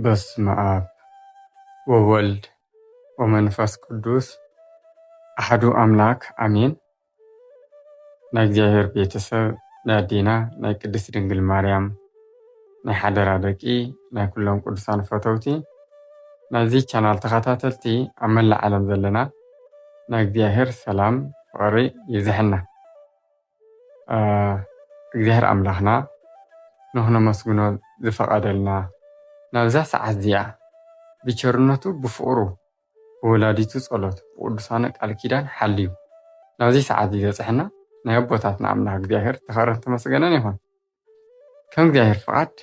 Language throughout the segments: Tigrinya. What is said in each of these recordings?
በስመ አብ ወወልድ ወመንፈስ ቅዱስ አሐዱ አምላክ አሜን። ናይ እግዚአብሔር ቤተሰብ ናይ አዴና ናይ ቅድስት ድንግል ማርያም ናይ ሓደራ ደቂ ናይ ኩሎም ቅዱሳን ፈተውቲ ናይዚ ቻናል ተኸታተልቲ ኣብ መላእ ዓለም ዘለና ናይ እግዚአብሔር ሰላም ፍቅሪ ይብዛሕልና። እግዚአብሔር አምላኽና ንኽነመስግኖ ዝፈቀደልና ናብዛ ሰዓት እዚኣ ብቸርነቱ ብፍቅሩ ብወላዲቱ ጸሎት ብቅዱሳኑ ቃል ኪዳን ሓልዩ ናብዚ ሰዓት ዝበፅሐና ናይ ኣቦታትና ኣምላክ እግዚአብሔር ተኸበረን ተመስገነን ይኹን። ከም እግዚአብሔር ፍቃድ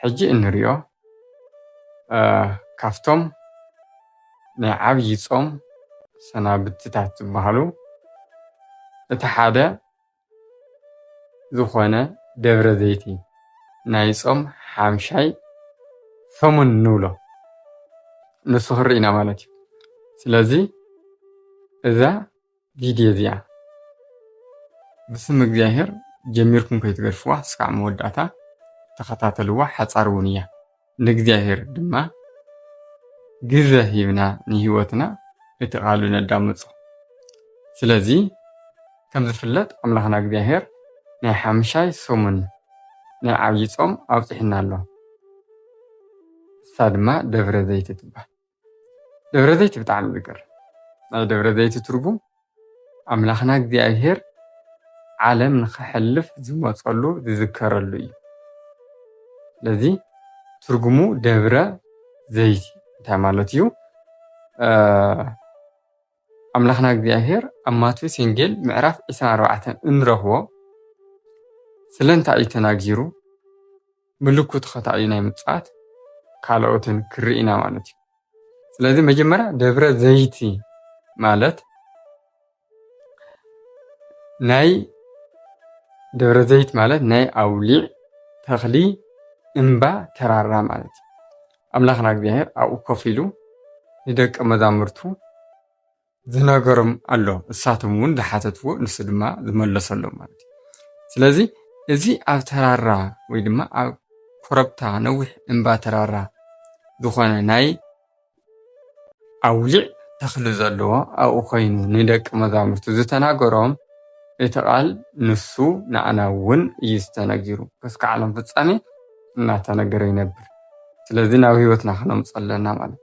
ሕጂ እንሪኦ ካፍቶም ናይ ዓብይ ጾም ሰናብትታት ዝበሃሉ እቲ ሓደ ዝኾነ ደብረ ዘይቲ ናይ ጾም ሓምሻይ ሰሙን ንብሎ ንሱ ክርኢና ማለት እዩ። ስለዚ እዛ ቪድዮ እዚኣ ብስም እግዚአብሔር ጀሚርኩም ከይትገድፍዋ እስካዕ መወዳእታ ተኸታተልዋ ሓፃር እውን እያ። ንእግዚአብሔር ድማ ግዘ ሂብና ንሂወትና እቲ ቃሉ ነዳምፆ። ስለዚ ከም ዝፍለጥ ኣምላኽና እግዚአብሔር ናይ ሓምሻይ ሰሙን ናይ ዓብይ ጾም ኣውፂሕና ኣሎ። እሳ ድማ ደብረ ዘይቲ ትባሃል። ደብረ ዘይቲ ብጣዕሚ ዝገርም ናይ ደብረ ዘይቲ ትርጉም ኣምላኽና እግዚአብሔር ዓለም ንኽሕልፍ ዝመፀሉ ዝዝከረሉ እዩ። ስለዚ ትርጉሙ ደብረ ዘይቲ እንታይ ማለት እዩ? ኣምላኽና እግዚአብሔር ኣብ ማቴዎስ ወንጌል ምዕራፍ 24 እንረኽቦ ስለንታይ እዩ ተናጊሩ ምልክቱ ኸታ እዩ ናይ ምጽኣት ካልኦትን ክርኢና ማለት እዩ። ስለዚ መጀመርያ ደብረ ዘይቲ ማለት ናይ ደብረ ዘይት ማለት ናይ ኣውሊዕ ተኽሊ እምባ ተራራ ማለት እዩ። ኣምላኽና እግዚአብሔር ኣብኡ ኮፍ ኢሉ ንደቀ መዛሙርቱ ዝነገሮም ኣሎ፣ እሳቶም እውን ዝሓተትዎ ንሱ ድማ ዝመለሰሎም ማለት እዩ። ስለዚ እዚ ኣብ ተራራ ወይ ድማ ኣብ ኮረብታ ነዊሕ እምባ ተራራ ዝኾነ ናይ ኣውሊዕ ተኽሊ ዘለዎ ኣብኡ ኮይኑ ንደቂ መዛሙርቱ ዝተናገሮም እቲ ቃል ንሱ ንዓና እውን እዩ ዝተነጊሩ ክሳብ ዓለም ፍጻሜ እናተነገረ ይነብር። ስለዚ ናብ ሂወትና ክነምፅ ኣለና ማለት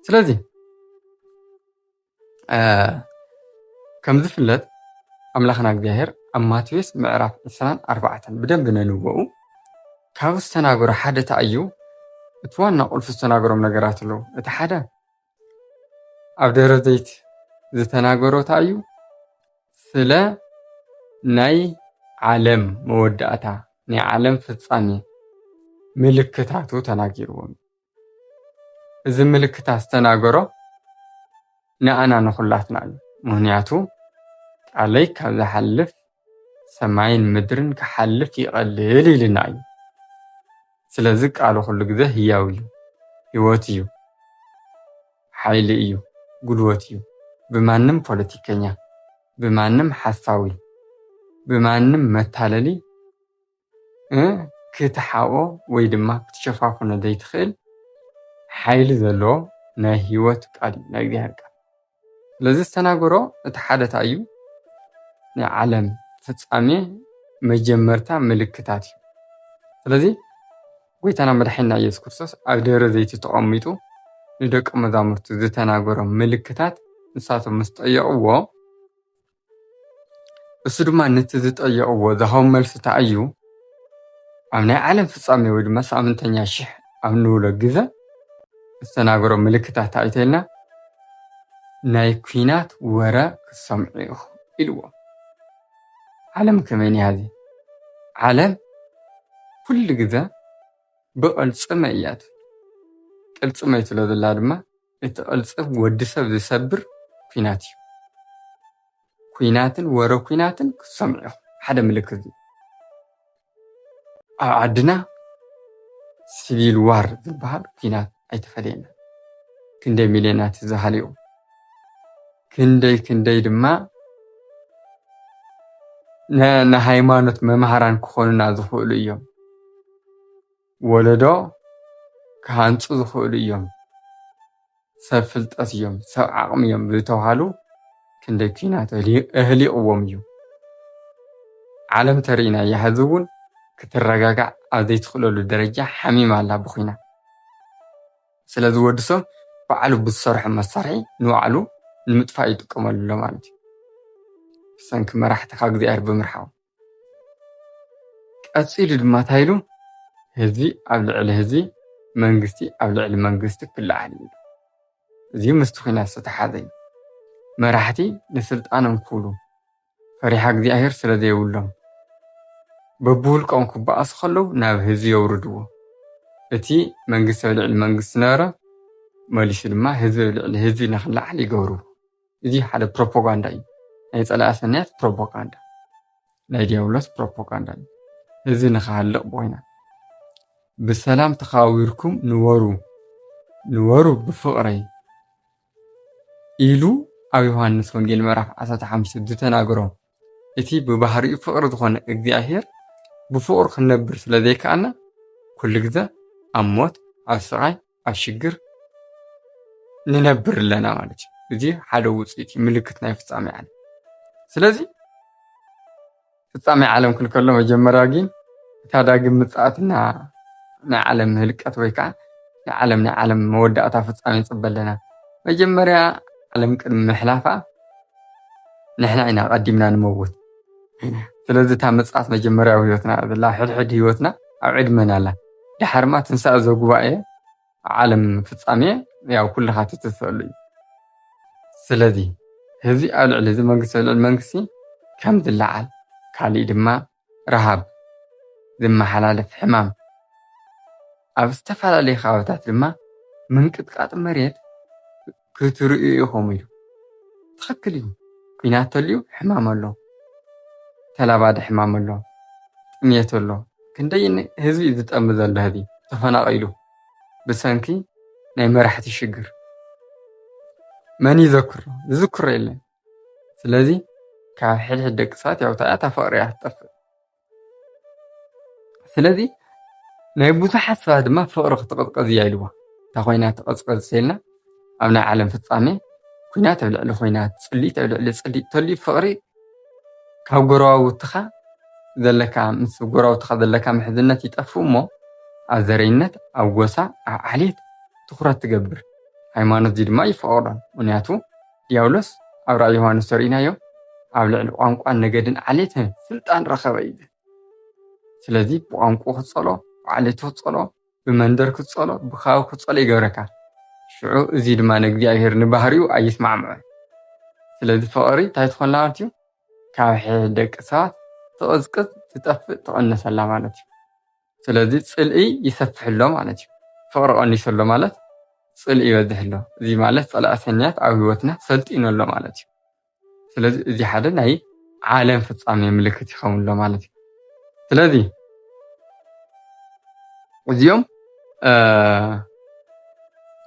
ስለዚ ከም ዝፍለጥ ኣምላኽና እግዚአብሔር ኣብ ማቴዎስ ምዕራፍ 24 ብደንብ ነንብበኡ ካብ ዝተናገሮ ሓደ እንታይ እዩ? እቲ ዋና ቁልፊ ዝተናገሮም ነገራት ኣለዉ። እቲ ሓደ ኣብ ደብረ ዘይት ዝተናገሮ እንታይ እዩ? ስለ ናይ ዓለም መወዳእታ ናይ ዓለም ፍጻሜ ምልክታቱ ተናጊርዎም። እዚ ምልክታት ዝተናገሮ ንኣና ንኹላትና እዩ። ምክንያቱ ቃለይ ካብ ዝሓልፍ ሰማይን ምድርን ክሓልፍ ይቐልል ኢልና እዩ። ስለዚ ቃሉ ኩሉ ግዜ ህያው እዩ፣ ህይወት እዩ፣ ሓይሊ እዩ፣ ጉልበት እዩ። ብማንም ፖለቲከኛ፣ ብማንም ሓሳዊ፣ ብማንም መታለሊ ክትሓቆ ወይ ድማ ክትሸፋፍኖ ዘይትኽእል ሓይሊ ዘለዎ ናይ ህይወት ቃል እዩ፣ ናይ እግዚአብሔር ቃል። ስለዚ ዝተናገሮ እቲ ሓደ እንታይ እዩ? ናይ ዓለም ፍጻሜ መጀመርታ ምልክታት እዩ። ስለዚ ጎይታና መድሓኒትና ኢየሱስ ክርስቶስ ኣብ ደብረ ዘይቲ ተቐሚጡ ንደቂ መዛሙርቱ ዝተናገሮም ምልክታት ንሳቶም ምስ ጠየቕዎ እሱ ድማ ነቲ ዝጠየቕዎ ዝሃቦም መልሲ እንታይ እዩ? ኣብ ናይ ዓለም ፍጻሜ ወይ ድማ ሳምንተኛ ሽሕ ኣብ ንብሎ ግዜ ዝተናገሮም ምልክታት እንታይ እዩ ተኢልና? ናይ ኩናት ወረ ክሰምዑ ኢኹም ኢልዎ። ዓለም ከመይ እያ? ዓለም ኩሉ ግዜ ብቕልፅመ እያ። ቅልፅመ ስለ ዘላ ድማ እቲ ቅልፅም ወዲ ሰብ ዝሰብር ኩናት እዩ። ኩናትን ወረ ኩናትን ክሰምዑ ኢኹም ሓደ ምልክት እዩ። ኣብ ዓድና ሲቪል ዋር ዝበሃል ኩናት ኣይተፈለየና። ክንደይ ሚልዮናት ዝሃልዩ ክንደይ ድማ ንሃይማኖት መምሃራን ክኾኑና ዝኽእሉ እዮም። ወለዶ ክሃንፁ ዝኽእሉ እዮም ሰብ ፍልጠት እዮም ሰብ ዓቕሚ እዮም ዝተባሃሉ ክንደይ ኩናት እህሊቕዎም እዩ ዓለም ተሪእና እያ ሕዚ እውን ክትረጋጋዕ ኣብ ዘይትኽእለሉ ደረጃ ሓሚማ ኣላ ብኹናት ስለዚ ወዲ ሰብ ባዕሉ ብዝሰርሖ መሳርሒ ንባዕሉ ንምጥፋእ ይጥቀመሉ ኣሎ ማለት እዩ ብሰንኪ መራሕቲ ካብ እግዚኣብሔር ብምርሓቑ ቀፂሉ ድማ እንታይ ኢሉ ህዝቢ ኣብ ልዕሊ ህዝቢ መንግስቲ ኣብ ልዕሊ መንግስቲ ክለዓል ኢሉ እዚ ምስቲ ኩናት ዝተተሓሓዘ እዩ መራሕቲ ንስልጣኖም ክብሉ ፈሪሃ እግዚኣብሔር ስለ ዘይብሎም በብውልቆም ክበኣሱ ከለዉ ናብ ህዝቢ የውርድዎ እቲ መንግስቲ ኣብ ልዕሊ መንግስቲ ነበረ መሊሱ ድማ ህዝቢ ኣብ ልዕሊ ህዝቢ ንኽለዓል ይገብርዎ እዚ ሓደ ፕሮፓጋንዳ እዩ ናይ ፀላኢ ሰናያት ፕሮፓጋንዳ ናይ ዲያብሎስ ፕሮፓጋንዳ እዩ ህዝቢ ንኽሃልቕ ብኹናት ብሰላም ተኸባቢርኩም ንበሩ ብፍቕሪ ኢሉ ኣብ ዮሃንስ ወንጌል ምዕራፍ 15 ዝተናገሮ እቲ ብባህሪኡ ፍቕሪ ዝኾነ እግዚኣብሔር ብፍቕሪ ክንነብር ስለ ዘይከኣልና ኩሉ ግዜ ኣብ ሞት ኣብ ስቃይ ኣብ ሽግር ንነብር ኣለና ማለት እዩ እዚ ሓደ ውፅኢት ምልክት ናይ ፍጻሜ ዓለም ስለዚ ፍጻሜ ዓለም ክንከሎ መጀመርያ ግን እታ ዳግም ምጽኣትና ናይ ዓለም ህልቀት ወይ ከዓ ናይ ዓለም መወዳእታ ፍጻሜ ንፅበ ኣለና መጀመርያ ዓለም ቅድሚ ምሕላፋ ንሕና ኢና ቀዲምና ንመውት ስለዚ እታ ምጽኣት መጀመርያዊ ህይወትና ዘላ ሕድሕድ ህይወትና ኣብ ዕድመና ኣላ ድሓርማ ትንሳኤ ዘጉባኤ ዓለም ፍጻሜ ያው ኩልኻ ትትስእሉ እዩ ስለዚ ህዝቢ ኣብ ልዕሊ እዚ መንግስቲ ኣብ ልዕሊ መንግስቲ ከም ዝለዓል ካሊእ ድማ ረሃብ ዝመሓላለፍ ሕማም ኣብ ዝተፈላለዩ ከባቢታት ድማ ምንቅጥቃጥ መሬት ክትርእዩ ኢኹም ኢሉ ትኽክል እዩ ኩናት ተልዩ ሕማም ኣሎ ተላባዲ ሕማም ኣሎ ጥምየት ኣሎ ክንደይ ህዝቢ ዝጠሚ ዘሎ ህዚ ተፈናቒሉ ብሰንኪ ናይ መራሕቲ ሽግር መን ይዘክሮ ዝዝክሮ የለን ስለዚ ካብ ሕድሕድ ደቂ ሰባት ያው እታ ፍቕሪ እያ ትጠፍእ ስለዚ ናይ ብዙሓት ሰባት ድማ ፍቕሪ ክትቕዝቀዝ እያ ኢልዋ እታ ኮይናት ትቐዝቀዝ ሲልና ኣብ ናይ ዓለም ፍጻሜ ኩናት ኣብ ልዕሊ ኩናት ፅሊት ኣብ ልዕሊ ፅሊት ተልዩ ፍቕሪ ካብ ጎረባብትኻ ዘለካ ምስ ጎረባብትኻ ዘለካ ምሕዝነት ይጠፍእ እሞ ኣብ ዘረይነት ኣብ ጎሳ ኣብ ዓሌት ትኩረት ትገብር ሃይማኖት እዚ ድማ ይፈቕዶን ምክንያቱ ዲያብሎስ ኣብ ራእይ ዮሃንስ ተሪእናዮ ኣብ ልዕሊ ቋንቋን ነገድን ዓሌትን ስልጣን ረኸበ እዩ ስለዚ ብቋንቋ ክትፀሎ ብዓሌቱ ክትፀሎ ብመንደር ክትፀሎ ብከባቢ ክትፀሎ ይገብረካ ሽዑ እዚ ድማ ንእግዚኣብሔር ንባህሪኡ ኣይስማዕምዖን ስለዚ ፍቕሪ እንታይ ትኾንላ ማለት እዩ ካብ ሕድሕድ ደቂ ሰባት ትቕዝቅዝ ትጠፍእ ትቕንሰላ ማለት እዩ ስለዚ ፅልኢ ይሰፍሕሎ ማለት እዩ ፍቕሪ ቀኒሰሎ ማለት ፅልኢ ይበዝሕሎ እዚ ማለት ፀላኢ ሰናያት ኣብ ህይወትና ሰልጢኖሎ ማለት እዩ ስለዚ እዚ ሓደ ናይ ዓለም ፍጻሜ ምልክት ይኸውንሎ ማለት እዩ ስለዚ እዚኦም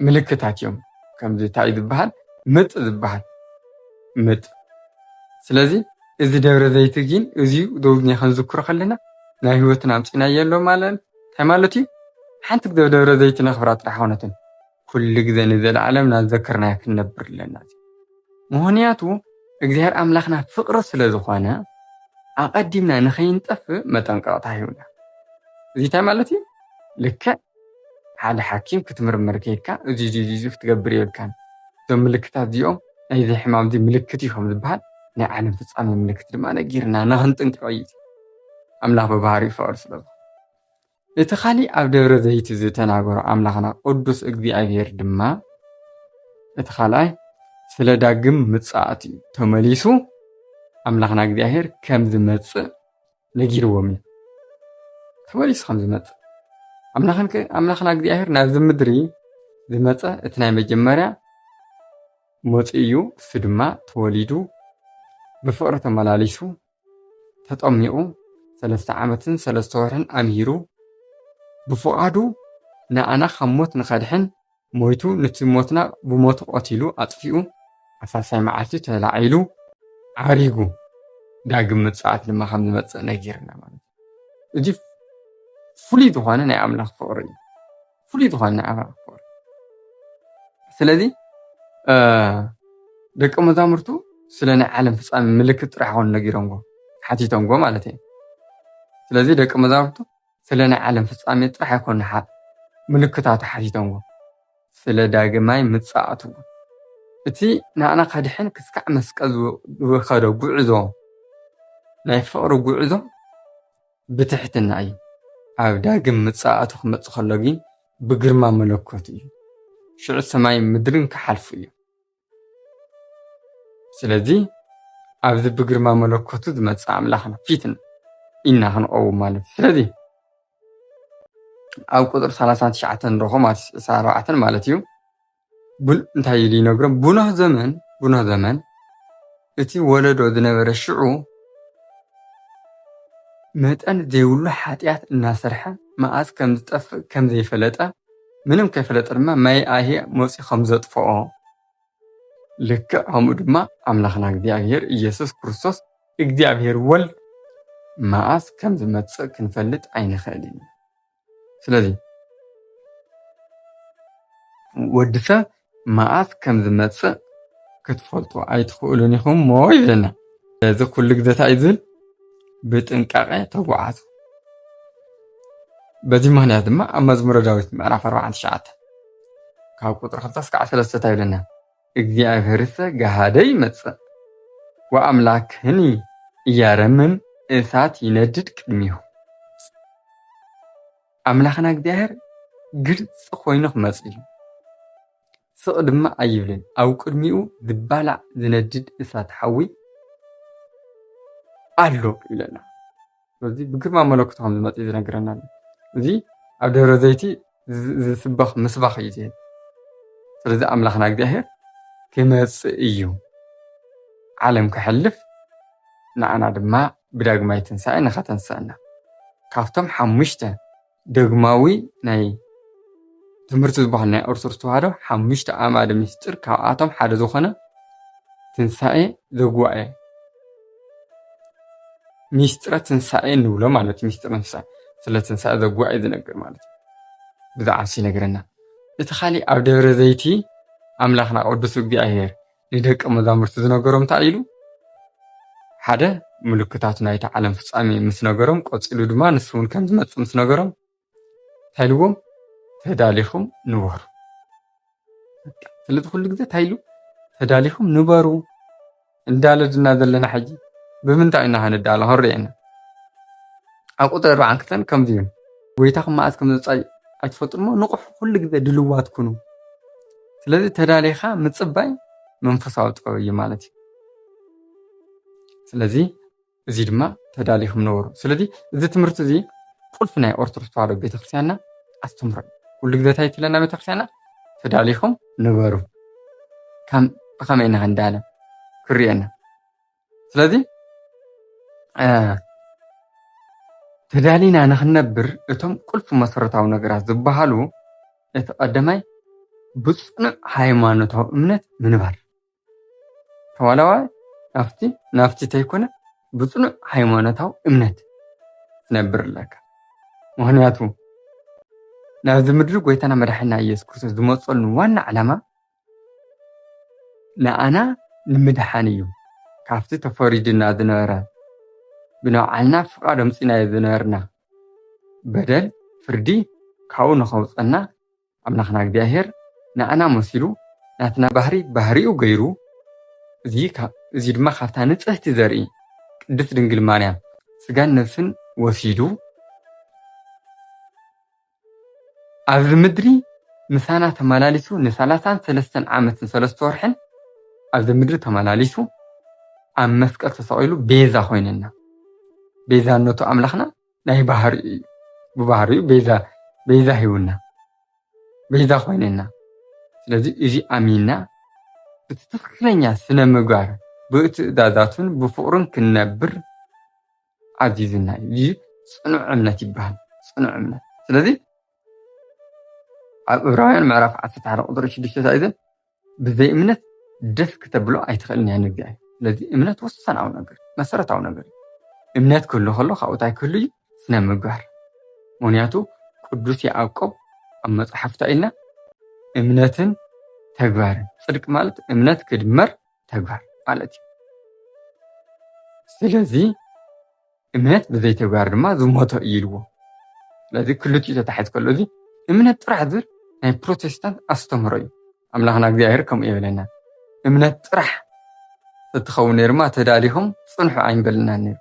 ምልክታት እዮም ከምዚ እንታይ ዝበሃል ምጥ ዝበሃል ምጥ ስለዚ እዚ ደብረ ዘይቲ ግን እዚዩ ደውዝና ክንዝክሮ ከለና ናይ ህይወትና ኣምፂናዮ ኣሎ ማለት እንታይ ማለት እዩ ሓንቲ ግዜ ደብረ ዘይቲ ነኽብራ ጥራሕ እውነትን ኩሉ ግዜ ንዘለዓለም እናዘከርናያ ክንነብር ኣለና ምክንያቱ እግዚኣብሔር ኣምላኽና ፍቕሪ ስለ ዝኾነ ኣቐዲምና ንኸይንጠፍእ መጠንቀቕታ ሂቡና እዚ እንታይ ማለት እዩ ልክዕ ሓደ ሓኪም ክትምርመር ከይድካ እዚ ክትገብር የብልካን እዞም ምልክታት እዚኦም ናይዚ ሕማም እዚ ምልክት እዩ ከም ዝበሃል ናይ ዓለም ፍጻሜ ምልክት ድማ ነጊርና ንኽንጥንቀቕ እዩ ኣምላኽ ብባህሪኡ ፍቕሪ ስለ ዝኾነ እቲ ካሊእ ኣብ ደብረ ዘይቲ ዝተናገሮ ኣምላኽና ቅዱስ እግዚኣብሔር ድማ እቲ ካልኣይ ስለ ዳግም ምጽኣት እዩ ተመሊሱ ኣምላኽና እግዚኣብሔር ከም ዝመጽእ ነጊርዎም እዩ ተመሊሱ ከም ዝመጽእ ኣምላኽና እግዚኣብሔር ናብዚ ምድሪ ዝመጸ እቲ ናይ መጀመርያ መጽኡ እዩ እሱ ድማ ተወሊዱ ብፍቕሪ ተመላሊሱ ተጠሚቑ 3 ዓመትን 3 ወርሕን ኣምሂሩ ብፍቓዱ ንኣና ካብ ሞት ንኸድሕን ሞይቱ ነቲ ሞትና ብሞቱ ቀቲሉ ኣጥፊኡ ኣሳሳይ መዓልቲ ተላዒሉ ዓሪጉ ዳግም ምጽኣት ድማ ከም ዝመጽእ ነጊርና ማለት እዚ ፍሉይ ዝኾነ ናይ ኣምላኽ ፍቕሪ እዩ ፍሉይ ዝኾነ ኣበ ስለዚ ደቂ መዛሙርቱ ስለ ናይ ዓለም ፍጻሜ ምልክት ጥራሕ ኾን ነጊሮምዎ ሓቲቶምዎ ማለት እዩ። ስለዚ ደቂ መዛሙርቱ ስለ ናይ ዓለም ፍጻሜ ጥራሕ ኣይኮነ ምልክታቱ ሓቲቶምዎ ስለ ዳግማይ ምጽኣቱ እቲ ንኣና ከድሕን ክስካዕ መስቀል ዝኸዶ ጉዕዞ ናይ ፍቕሪ ጉዕዞ ብትሕትና እዩ። ኣብ ዳግም ምጽኣቱ ክመጽእ ከሎ ግን ብግርማ መለኮት እዩ። ሽዑ ሰማይ ምድርን ክሓልፉ እዩ። ስለዚ ኣብዚ ብግርማ መለኮቱ ዝመጽእ ኣምላኽና ፊትና ኢና ክንቀውም ማለት ስለዚ ኣብ ቁጥር 39 ንረኽቦ ማለት 24 ማለት እዩ እንታይ ኢሉ ይነግሮም ብኖህ ዘመን እቲ ወለዶ ዝነበረ ሽዑ መጠን ዘይብሉ ሓጢኣት እናሰርሐ መዓዝ ከም ዝጠፍእ ከም ዘይፈለጠ ምንም ከይፈለጠ ድማ ማይ ኣሄ መፂ ከም ዘጥፍኦ ልክዕ ከምኡ ድማ ኣምላኽና እግዚኣብሔር ኢየሱስ ክርስቶስ እግዚኣብሔር ወልድ መዓዝ ከም ዝመጽእ ክንፈልጥ ኣይንኽእልን። ስለዚ ወዲ ሰብ መዓዝ ከም ዝመጽእ ክትፈልጡ ኣይትኽእሉን ኢኹም ሞ ይብለና። እዚ ኩሉ ግዜ እንታይ እዩ ዝብል ብጥንቃቐ ተጓዓዙ። በዚ ምክንያት ድማ ኣብ መዝሙረ ዳዊት ምዕራፍ 49 ካብ ቁጥሪ 2-3 እንታይ ይብለና እግዚኣብሔርሰ ገሃደ ይመጽእ ወኣምላክህኒ እያረምም እሳት ይነድድ ቅድሚሁ። ኣምላኽና እግዚኣብሔር ግልጽ ኮይኑ ክመጽእ እዩ። ስቕ ድማ ኣይብልን። ኣብ ቅድሚኡ ዝባላዕ ዝነድድ እሳት ሓዊ ኣሎ ይብለና። ስለዚ ብግርማ መለኮት ከም ዝመጽእ እዩ ዝነግረና ኣሎ። እዚ ኣብ ደብረ ዘይቲ ዝስበኽ ምስባኽ እዩ ዝብል። ስለዚ ኣምላኽና እግዚኣብሔር ክመጽእ እዩ ዓለም ክሕልፍ ንኣና ድማ ብዳግማይ ትንሣኤ ንኸተንስአና ካብቶም 5 ደግማዊ ናይ ትምህርቲ ዝበሃል ናይ ኦርቶዶክስ ተዋህዶ 5 ኣእማደ ምስጢር ካብኣቶም ሓደ ዝኾነ ትንሣኤ ዘጉባኤ ምስጢረ ትንሣኤ ንብሎ ማለት እዩ። ምስጢረ ትንሣኤ ስለ ትንሣኤ ዘጉባኤ ዝነግር ማለት እዩ። ብዛዕባ ይነግረና። እቲ ካሊእ ኣብ ደብረ ዘይቲ ኣምላኽና ቅዱስ እግዚኣብሔር ንደቂ መዛሙርቱ ዝነገሮም እንታይ ኢሉ ሓደ ምልክታቱ ናይቲ ዓለም ፍጻሜ ምስ ነገሮም ቆፂሉ ድማ ንሱ እውን ከም ዝመጽእ ምስ ነገሮም እንታይ ኢልዎም ተዳሊኹም ንበሩ። ስለዚ ኩሉ ግዜ እንታይ ኢሉ ተዳሊኹም ንበሩ እንዳለድና ዘለና ሕጂ ብምንታይ ኢና ክንዳሎ ክንርአና። ኣብ ቁጥሪ 42 ከምዚ እዩ ጎይታኹም መዓዝ ከም ዝመጽእ ኣይትፈልጡን እሞ ንቑሕ ኩሉ ግዜ ድልዋት ኩኑ። ስለዚ ተዳሊኻ ምጽባይ መንፈሳዊ ጥበብ እዩ ማለት እዩ። ስለዚ እዚ ድማ ተዳሊኹም ነበሩ። ስለዚ እዚ ትምህርቲ እዚ ቁልፍ ናይ ኦርቶዶክስ ተዋህዶ ቤተክርስትያንና ኣስተምሮ ኩሉ ግዜ እንታይ ትብለና ቤተክርስትያንና ተዳሊኹም ነበሩ ብኸመይ ኢና ክንዳለ ክርአና። ስለዚ ተዳሊና ንኽነብር እቶም ቁልፍ መሰረታዊ ነገራት ዝበሃሉ እቲ ቀዳማይ ብጽኑዕ ሃይማኖታዊ እምነት ምንባር ተዋላዋይ ናፍቲ ተይኮነ ብጽኑዕ ሃይማኖታዊ እምነት ትነብር ኣለካ። ምክንያቱ ናብዚ ምድሪ ጎይታና መድሓኒና ኢየሱስ ክርስቶስ ዝመጸሉ ዋና ዓላማ ንኣና ንምድሓን እዩ። ካብቲ ተፈሪድና ዝነበረ ብነባዕልና ፍቃድ ኣምፂናዮ ዝነበርና በደል ፍርዲ ካብኡ ንኸውፀና ኣምላኽና እግዚኣብሔር ንኣና መሲሉ ናትና ባህሪኡ ገይሩ እዚ ድማ ካብታ ንጽሕቲ ዘርኢ ቅድስት ድንግል ማርያም ስጋን ነፍስን ወሲዱ ኣብዚ ምድሪ ምሳና ተመላሊሱ ን33 ዓመትን 3 ወርሕን ኣብዚ ምድሪ ተመላሊሱ ኣብ መስቀል ተሰቂሉ ቤዛ ኮይነና። ቤዛነቱ ኣምላኽና ናይ ባህሪ እዩ። ብባህሪኡ ቤዛ ሂቡና ቤዛ ኮይነና። ስለዚ እዚ ኣሚንና ብትክክለኛ ስነ ምግባር ብትእዛዛቱን ብፍቅሩን ክንነብር ዓዚዝና እዩ። ጽኑዕ እምነት ይበሃል። ጽኑዕ እምነት። ስለዚ ኣብ ዕብራውያን ምዕራፍ 11 ቁጥሪ 6 ታይዘን ብዘይ እምነት ደስ ከተብሎ ኣይትኽእልን ያ ንግዲ። ስለዚ እምነት ወሳናዊ ነገር መሰረታዊ ነገር እምነት ክህሉ ከሎ ካብኡ እንታይ ክህሉ እዩ ስነ ምግባር። ምክንያቱ ቅዱስ ያዕቆብ أما صحفت إلنا إمنة تجبار صدق مالت إمنة كدمر تجبار مالتي سلازي إمنة بذي تجبار ما ذو ما تقيلوه لذي كل شيء تحت كل ذي إمنة ترحذر يعني بروتستانت أستمروا أملاحنا قدير كم إيه لنا إمنة ترح تتخون نرما تداريهم صنحوا عين بلنا نير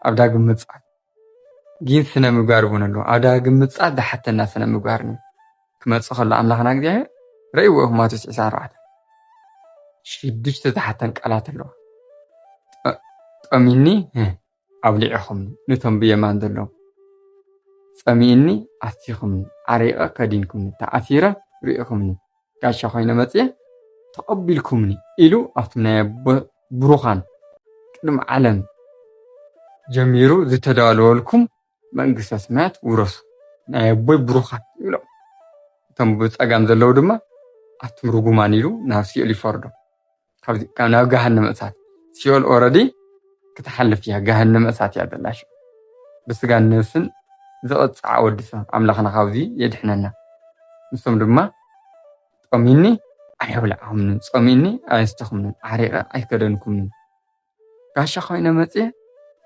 أبدا قمت صعد جين سنة مقاربون له أبدا قمت صعد ده حتى الناس سنة مقارنين كما تصخل أملاحنا قدير رأيوه ما تسعى رعد شدش تحت نقلات له أميني أبلعهم نتم بيمان دلهم أميني أثيكم عريقة كدينكم تأثيرا رئيكم كاشا خينا متى تقبلكمني إلو أثناء بروخان كلم علم جميرو ذي تدالولكم من قصصمات ورسو نايبوي بروخان إلو تنبوت أقام ذلو دما أتمرقو مانيلو نافسي اللي فردو كان ناو جهنم أسات سيول أوردي كتحلف فيها جهنم أسات يا دلاش بس قال نفسن زقت عودسا أملاخنا خاوزي يدحننا نسم دما تقميني أيولا عمن تقميني أيستخمن عريقة أيكدنكم كاشا خوينا متى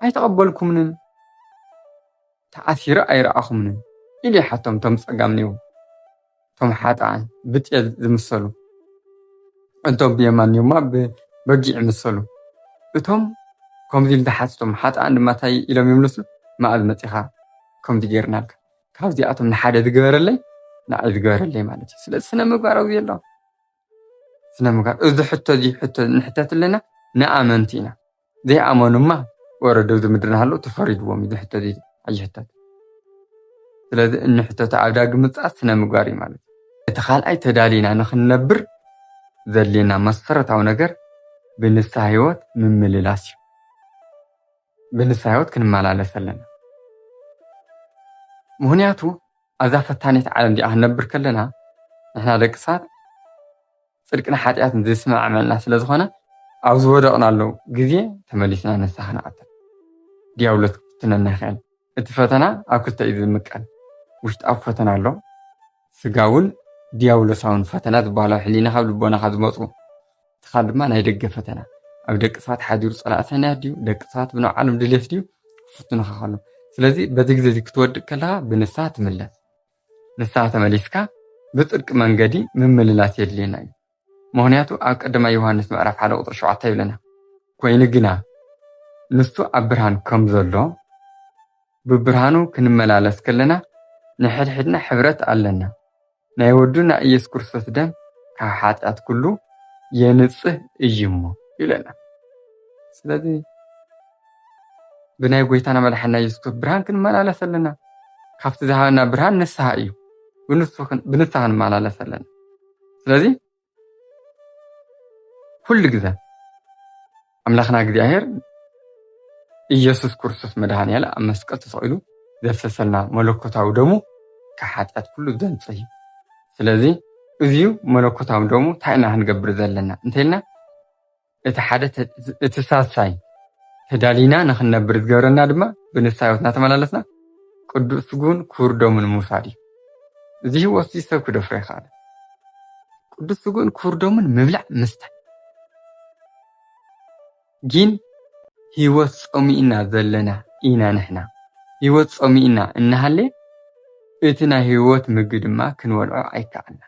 أيتقبلكم تأثير أيرأخم إلي حتى تمس أقامنيو تم حتى عن بتي زمسلو أنتم بيمان يوما بجيع مسلو أنتم كم ذي الدحاتهم حتى عندما تاي إلى يملسوا ما أدمتها كم دي جيرناك كاف دي أتم نحادة دقار اللي نعد دقار اللي مالتي سنة مقارو دي الله سنة مقارو إذا حتى نحتات لنا نأمنتينا دي أمانو ما وردو ذو مدرنا هلو تفريد وامي دي حتى دي أي حتى سلازي إن حتى تعبدا قمت سنة مقاري مالتي اتخال أي تدالينا نخن نبر ذلينا مصرة أو نقر بنستهيوات من مليلاسيو بنستهيوات كن مالا لسلنا مهنياتو أذا فتانيت عالم دي أهنبر كلنا نحنا دقصات صدقنا حاتيات نزي سمع عملنا سلازخونا أوزو ودقنا له قذية تمليسنا نستخنا عطل دي أولاد تننا خيال اتفتنا أكلت إذن مكان وشت أفتنا له سقاول دي أولاد ساون فتنات بحالا حلينا خابل بونا خاز مطو تخاد ما نايدق فتنا أو دقصات حاديو صلاة سنة ديو دقصات بنو عالم دليف ديو فتنا خالو سلازي بدك زي كتود كلها بنساعة تملس نساعة تملسكا بطرق منقدي من مللات يدلينا مهنياتو أقدم يوحنس معرف حدا قطر شعاتا يبلنا كوين قنا نستو أبرهان كم ظلو ببرهانو كنملالس كلنا نحد حدنا حبرت ألنا نايودونا إيس كرسوس دم كحاتات كله ينصه إجيمو يبلنا سلازي بناي قويتانا ملحنا يسكت برهان كن مالا لسلنا خافت ذهانا برهان نسها إيو بنسهان مالا لسلنا سلازي كل قذا أملاخنا قدي أهير إيسوس كورسوس مدهاني هلا أما سكت تصعيلو ذفسلنا ملوكوتاو دمو كحاتات كله دان صحيح سلازي إذيو ملوكوتاو دمو تاينا هنقبر ذلنا انتهلنا اتحادة اتساساي هدالينا نخن نبرز جورنا دما بنسايوت ناتمالالسنا قدوس غون كوردو من موسادي زي هو سيسو كدو فريخاد قدوس غون كوردو من مبلع مستا جين هو صمينا ذلنا إنا نحنا هو صمينا إنهالي إتنا هيوت مقدما كنولعو عيكانا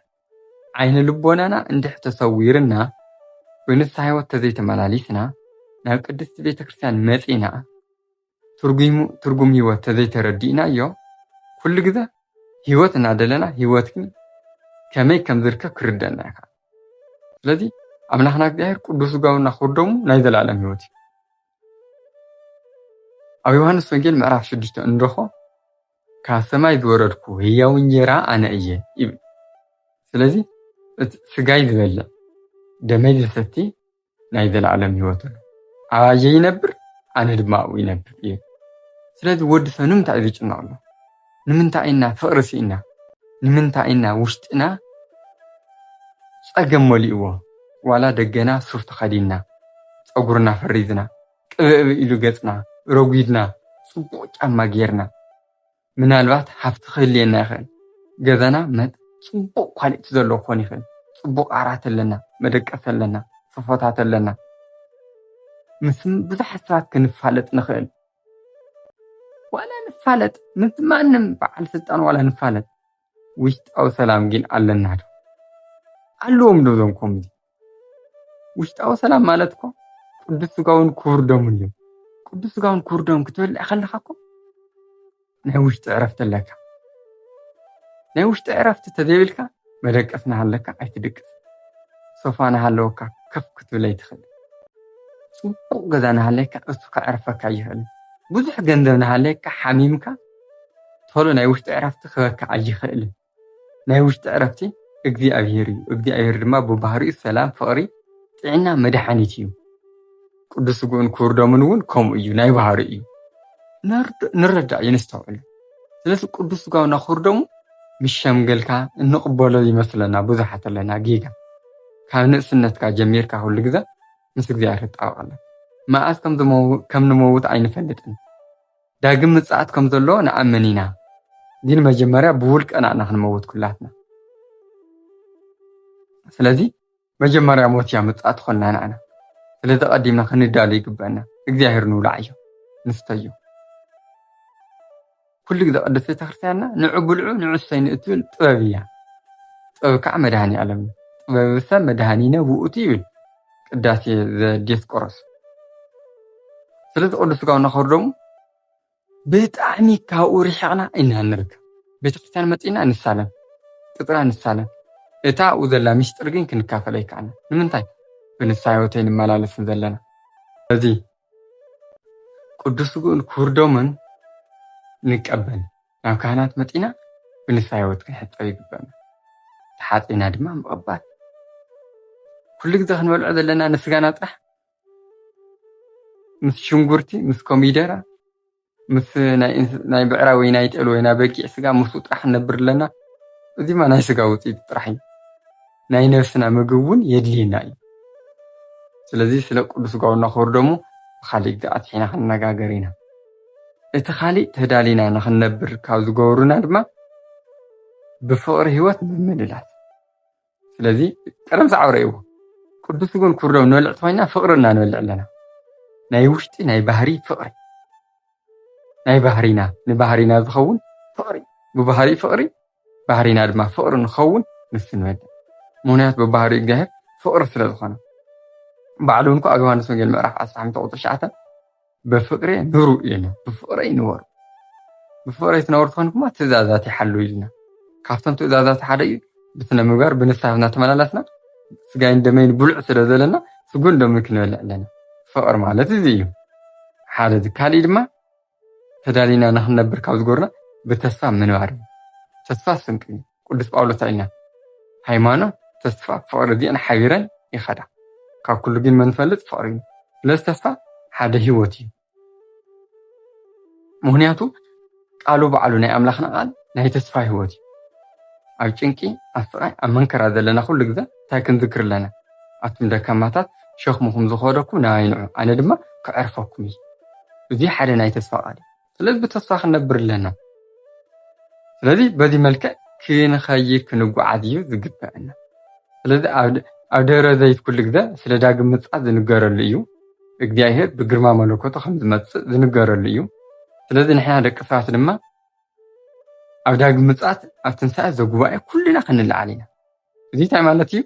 عين لبونانا اندح تصويرنا بنسايوت تزيت ملاليسنا ناو قدست بيت كريستيان مصينا ترغم هيوت تزي تردينا يو كل غذا هيوت نادلنا هيوت كمي كم ذركا كردنا ስለዚህ አምላክና እግዚአብሔር ቅዱስ ጋውና ሆዶሙ ናይ ዘላለም ህይወት ኣብ ዮሐንስ ወንጌል ምዕራፍ 6 እንደሆ ከሰማይ ዝወረድኩ ህያው እንጀራ አነ እየ ይብል ስለዚህ ስጋይ ዝበለ ደመይ ዝሰቲ ናይ ዘላለም ህይወት አዋየ ይነብር አነ ድማ ይነብር ስለዚህ ወድ ሰንም ታይዝጭና አለ ንምንታይና ፍቅርሲና ንምንታይና ውሽጥና ጸገም ሞሊዎ ዋላ ደገና ሱፍ ተኸዲና ጸጉርና ፈሪዝና ቅብብ ኢሉ ገጽና ረጉድና ጽቡቅ ጫማ ጌርና ምናልባት ሃፍት ኸልየና ይኽእል ገዛና ጽቡቕ ኳሊቲ ዘለዎ ክኾን ይኽእል ጽቡቕ ዓራት ኣለና መደቀስ ኣለና ስፎታት ኣለና ምስ ብዙሓት ሰባት ክንፋለጥ ንኽእል ዋላ ንፋለጥ ምስ ማንም በዓል ስልጣን ዋላ ንፋለጥ ውሽጣዊ ሰላም ግን ኣለና ዶ ኣለዎም ዶ ዞም ከምዚ ውሽጣዊ ሰላም ማለት እኮ ቅዱስ ሥጋውን ክቡር ደሙን እዩ ቅዱስ ሥጋውን ክቡር ደሙን ክትበልዕ ከለኻ እኮ ናይ ውሽጢ ዕረፍቲ ኣለካ ናይ ውሽጢ ዕረፍቲ ተዘይብልካ መደቀስ ናሃለካ ኣይትድቅስ ሶፋ ናሃለወካ ከፍ ክትብል ኣይትኽእል ጽቡቕ ገዛ ናሃለካ እሱ ከዕርፈካ ኣይኽእልን ብዙሕ ገንዘብ ናሃለካ ሓሚምካ ቶሎ ናይ ውሽጢ ዕረፍቲ ክበካ ኣይኽእልን ናይ ውሽጢ ዕረፍቲ እግዚአብሔር እዩ እግዚአብሔር ድማ ብባህሪኡ ሰላም ፍቕሪ ጥዕና መድሓኒት እዩ ቅዱስ ሥጋውን ክቡር ደሙን እውን ከምኡ እዩ ናይ ባህሪ እዩ ንረዳእ የንስተውዕሉ ስለዚ ቅዱስ ሥጋውና ክቡር ደሙ ምስ ሸምገልካ እንቕበሎ ይመስለና ብዙሓት ኣለና ጌጋ ካብ ንእስነትካ ጀሚርካ ኩሉ ግዜ ምስ እግዚአብሔር ትጣበቕ ኣለካ መዓዝ ከም ንመውት ኣይንፈልጥን ዳግም ምጽኣት ከም ዘሎ ንኣምን ኢና ግን መጀመርያ ብውልቀና ኢና ክንመውት ኩላትና ስለዚ መጀመርያ ሞት እያ ምጽኣት ኮልና ንኣና ስለዚ ቀዲምና ክንዳሉ ይግበአና እግዚአብሔር ንብላዕ እዩ ንስተዩ ኩሉ ግዜ ቅድስት ቤተክርስትያንና ንዑ ብልዑ ንዑ ሰይኒ እትብል ጥበብ እያ ጥበብ ከዓ መድሃኒ ዓለም ጥበብ ሰብ መድሃኒነ ውእቱ ይብል ቅዳሴ ዘዲስቆሮስ ስለዚ ቅዱስ ሥጋውና ክቡር ደሙ ብጣዕሚ ካብኡ ርሒቕና ኢና ንርከብ ቤተክርስትያን መፂና ንሳለም ጥጥራ ንሳለም እታ ኣብኡ ዘላ ምስጢር ግን ክንካፈል ኣይከኣልና ንምንታይ ብንስሓ ህይወተይ ንመላለስ ዘለና ስለዚ ቅዱስ ሥጋውን ክቡር ደሙን ንቀበል ናብ ካህናት መፂና ብንስሓ ህይወት ክንሕፀብ ይግበአና ተሓፂና ድማ ምቕባል ኩሉ ግዜ ክንበልዖ ዘለና ንስጋና ጥራሕ ምስ ሽንጉርቲ ምስ ኮሚደራ ምስ ናይ ብዕራ ወይ ናይ ጤል ወይ ናይ በጊዕ ስጋ ምስኡ ጥራሕ ነብር ኣለና እዚማ ናይ ስጋ ውፅኢት ጥራሕ እዩ ናይ ነፍስና ምግብ እውን የድልየና እዩ ስለዚ ስለ ቅዱስ ሥጋውና ክቡር ደሙ ብኻሊእ ግዜ ኣትሒና ክንነጋገር ኢና እቲ ካሊእ ተዳሊና ንኽንነብር ካብ ዝገብሩና ድማ ብፍቕሪ ህይወት ምምልላስ ስለዚ ቀደም ሰዓብ ረእይዎ ቅዱስ ሥጋውን ክቡር ደሙን ንበልዕ ኮይና ፍቕርና ንበልዕ ኣለና ናይ ውሽጢ ናይ ባህሪ ፍቕሪ ናይ ባህሪና ንባህሪና ዝኸውን ፍቕሪ ብባህሪ ፍቕሪ ባህሪና ድማ ፍቕሪ ንኸውን ንስ ንበልዕ ምክንያቱ ብባህሪ እግዚአብሔር ፍቕሪ ስለ ዝኾነ ባዕሉ እንኳ ኣብ ዮሃንስ ወንጌል ምዕራፍ 15 ቁጥሪ 9 በፍቅሬ ኑሩ ኢልና ብፍቕሪ ንወሩ ብፍቕሪ ትነብሩ ትኾንኩማ ትእዛዛት ይሓልው ኢልና ካብቶም ትእዛዛት ሓደ እዩ ብስነ ምግባር ብንስሓ እናተመላለስና ስጋይን ደመይን ብሉዕ ስለ ዘለና ስጉን ደሙ ክንበልዕ ኣለና ፍቕሪ ማለት እዚ እዩ ሓደ ካሊእ ድማ ተዳሊና ንኽንነብር ካብ ዝገብሩና ብተስፋ ምንባር እዩ ተስፋ ስንቂ እዩ ቅዱስ ጳውሎስ ኢልና ሃይማኖት ተስፋ ፍቕሪ እዚአን ሓቢረን ይኸዳ ካብ ኩሉ ግን መንፈልጥ ፍቕሪ እዩ ስለዚ ተስፋ ሓደ ህይወት እዩ ምክንያቱ ቃሉ ባዕሉ ናይ ኣምላኽና ቃል ናይ ተስፋ ህይወት እዩ ኣብ ጭንቂ ኣብ ስቃይ ኣብ መንከራ ዘለና ኩሉ ግዜ እንታይ ክንዝክር ኣለና ኣቱም ደካማታት ሸኽምኹም ዝኸደኩም ናባይ ንዑ ኣነ ድማ ክዕርፈኩም እዩ እዚ ሓደ ናይ ተስፋ ቃል እዩ ስለዚ ብተስፋ ክንነብር ኣለና ስለዚ በዚ መልክዕ ክንኸይድ ክንጓዓዝ እዩ ዝግበአና ስለዚ ኣብ ደብረ ዘይት ኩሉ ግዜ ስለ ዳግም ምጽኣት ዝንገረሉ እዩ እግዚአብሔር ብግርማ መለኮቱ ከም ዝመጽእ ዝንገረሉ እዩ ስለዚ ንሕና ደቂ ሰባት ድማ ኣብ ዳግም ምጽኣት ኣብ ትንሣኤ ዘጉባኤ ኩልና ክንለዓል ኢና እዚ እንታይ ማለት እዩ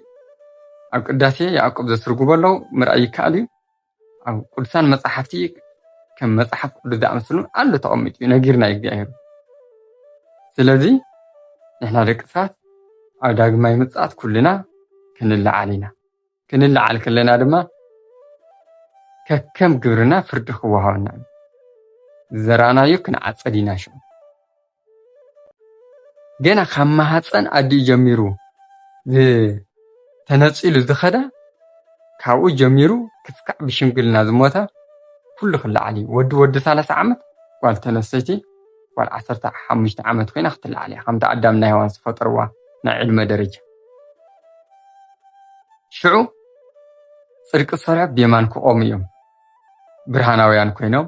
ኣብ ቅዳሴ ያዕቆብ ዘስርጉቦ ኣለዉ ምርኣይ ይከኣል እዩ ኣብ ቅዱሳን መጻሕፍቲ ከም መጽሓፍ ቅዱስ ዝኣምስሉን ኣሎ ተቐሚጡ እዩ ነጊርና እግዚአብሔር ስለዚ ንሕና ደቂ ሰባት ኣብ ዳግማይ ምጽኣት ኩልና ክንለዓል ኢና ክንለዓል ከለና ድማ ከከም ግብርና ፍርዲ ክወሃበና እዩ ዘራእናዮ ክንዓጸድ ኢና ሽዑ ገና ካብ ማህፀን ኣዲኡ ጀሚሩ ተነፂሉ ዝኸዳ ካብኡ ጀሚሩ ክስካዕ ብሽምግልና ዝሞታ ኩሉ ክለዓል እዩ ወዲ 30 ዓመት ጓል ተነስተይቲ ጓል 15 ዓመት ኮይና ክትለዓል እያ ከምቲ ኣዳምና ሔዋን ዝፈጠርዋ ናይ ዕድመ ደረጃ ሽዑ ጽድቂ ዝሰርሑ ብየማን ክቆሙ እዮም ብርሃናውያን ኮይኖም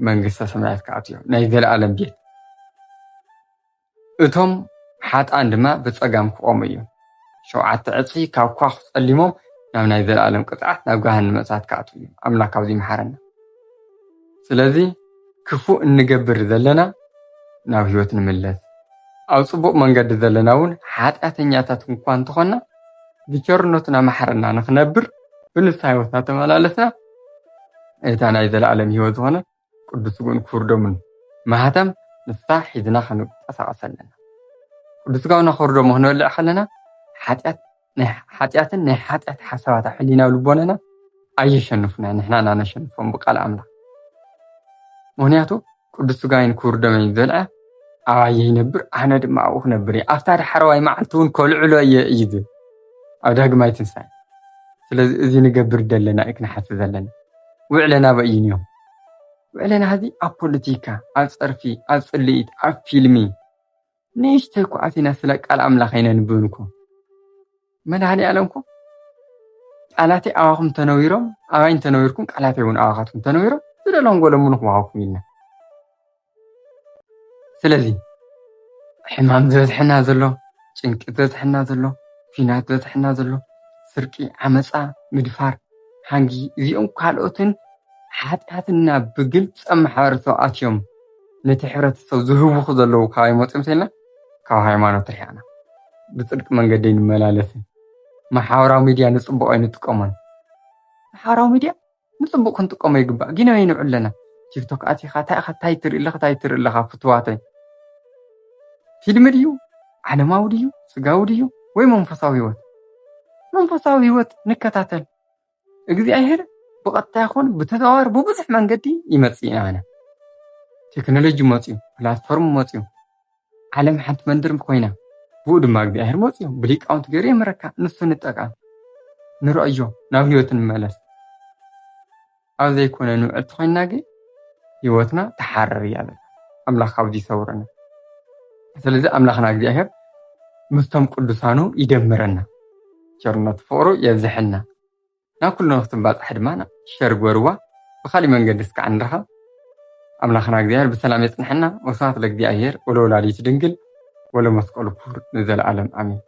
መንግስተ ሰማያት ክኣትዉ እዮም ናይ ዘለኣለም ቤት እቶም ሓጣን ድማ ብፀጋም ክቆሙ እዮም 7 ዕፅፊ ካብ ኳኽ ጸሊሞም ናብ ናይ ዘለዓለም ቅጥዓት ናብ ገሃነመ እሳት ከኣትዉ እዮም ኣምላክ ኣብዚ መሓረና ስለዚ ክፉእ እንገብር ዘለና ናብ ህይወት ንምለስ ኣብ ጽቡቕ መንገዲ ዘለና እውን ሓጢአተኛታት እንኳ እንተኾና ብቸርነቱና መሓረና ንኽነብር ብንስሓ ህይወትና ተመላለስና እታ ናይ ዘለዓለም ህይወት ዝኾነ ቅዱስ ስጉእን ክቡር ደሙን ማህተም ንሳ ሒዝና ክንቀሳቀስ ኣለና ቅዱስ ስጋውና ክቡር ደሙ ክንበልዕ ከለና ሓጢአትን ናይ ሓጢአት ሓሳባት ኣብ ሕሊና ልቦናና ኣየሸንፉና ንሕና ናነሸንፎም ብቃል ኣምላክ ምክንያቱ ቅዱስ ስጋይን ክቡር ደመን ዝበልዐ ኣባየ ይነብር ኣነ ድማ ኣብኡ ክነብር እየ ኣብታ ዳሕረዋይ መዓልቲ እውን ከልዕሎ እየ እዩ ዝብል ኣብ ዳግማይ ትንሳኤ ስለዚ እዚ ንገብር ዘለና እዩ ክንሓስብ ዘለና ውዕለና በይን እዮም ውዕለና ህዚ ኣብ ፖለቲካ ኣብ ፀርፊ ኣብ ፅልኢት ኣብ ፊልሚ ንእሽተይ እኳ ኣቲና ስለ ቃል ኣምላኽ ኣይነንብብንኮ መድኃኔዓለም እኮ ቃላተይ ኣባኹም ተነዊሮም ኣባይን ተነዊርኩም ቃላተይ እውን ኣባኻትኩም ተነዊሮም ዝደለኹም ጎሎሙን ክወሃብኩም ኢልና ስለዚ ሕማም ዝበዝሐና ዘሎ ጭንቂ ዝበዝሐና ዘሎ ፊናት ዝበዝሐና ዘሎ ስርቂ ዓመፃ ምድፋር ሓንጊ እዚኦም ካልኦትን ሓጢአትና ብግልፂ ማሕበረሰብ ኣትዮም ነቲ ሕብረተሰብ ዝህቡኹ ዘለዉ ካብ ኣይመፅኦም ተልና ካብ ሃይማኖት ርሒቕና ብፅድቂ መንገዲ ንመላለስ ማሕበራዊ ሚድያ ንፅቡቅ ኣይንጥቀሞን ማሕበራዊ ሚድያ ንፅቡቅ ክንጥቀሞ ይግባእ ግን ወይ ንውዕል ኣለና ቲክቶክ ኣቲኻ እንታይ ትርኢ ኣለኻ ፍትዋተይ ፊልም ድዩ ዓለማዊ ድዩ ስጋዊ ድዩ ወይ መንፈሳዊ ህይወት ንከታተል እግዚአብሔር ብቐጥታ ይኹን ብተዘዋዋሪ ብብዙሕ መንገዲ ይመጽእ ኢና ቴክኖሎጂ መጽኡ ፕላትፎርም መጽኡ ዓለም ሓንቲ መንደር ኮይና ብኡ ድማ እግዚአብሔር መጽኡ ብሊቃውንት ገይሩ የምረካ ንሱ ንጠቃም ንረአዮ ናብ ህይወት ንመለስ ኣብ ዘይኮነ ንውዕል ተኾይና ግን ህይወትና ተሓረር እያ ኣምላኽ ኣብዚ ይሰውረና ስለዚ ኣምላኽና እግዚአብሔር ምስቶም ቅዱሳኑ ይደምረና ቸርነቱ ፍቅሩ የብዝሐልና ናብ ኩሉ ንኽትባፅሕ ድማ ሸር ግበርዋ ብኻሊእ መንገዲ እስካዕ ንረኸብ ኣምላኽና እግዚአብሔር ብሰላም የጽንሐና ወስብሐት ለእግዚአብሔር ወለወላዲቱ ድንግል ወለመስቀሉ ክቡር ንዘለዓለም ኣሜን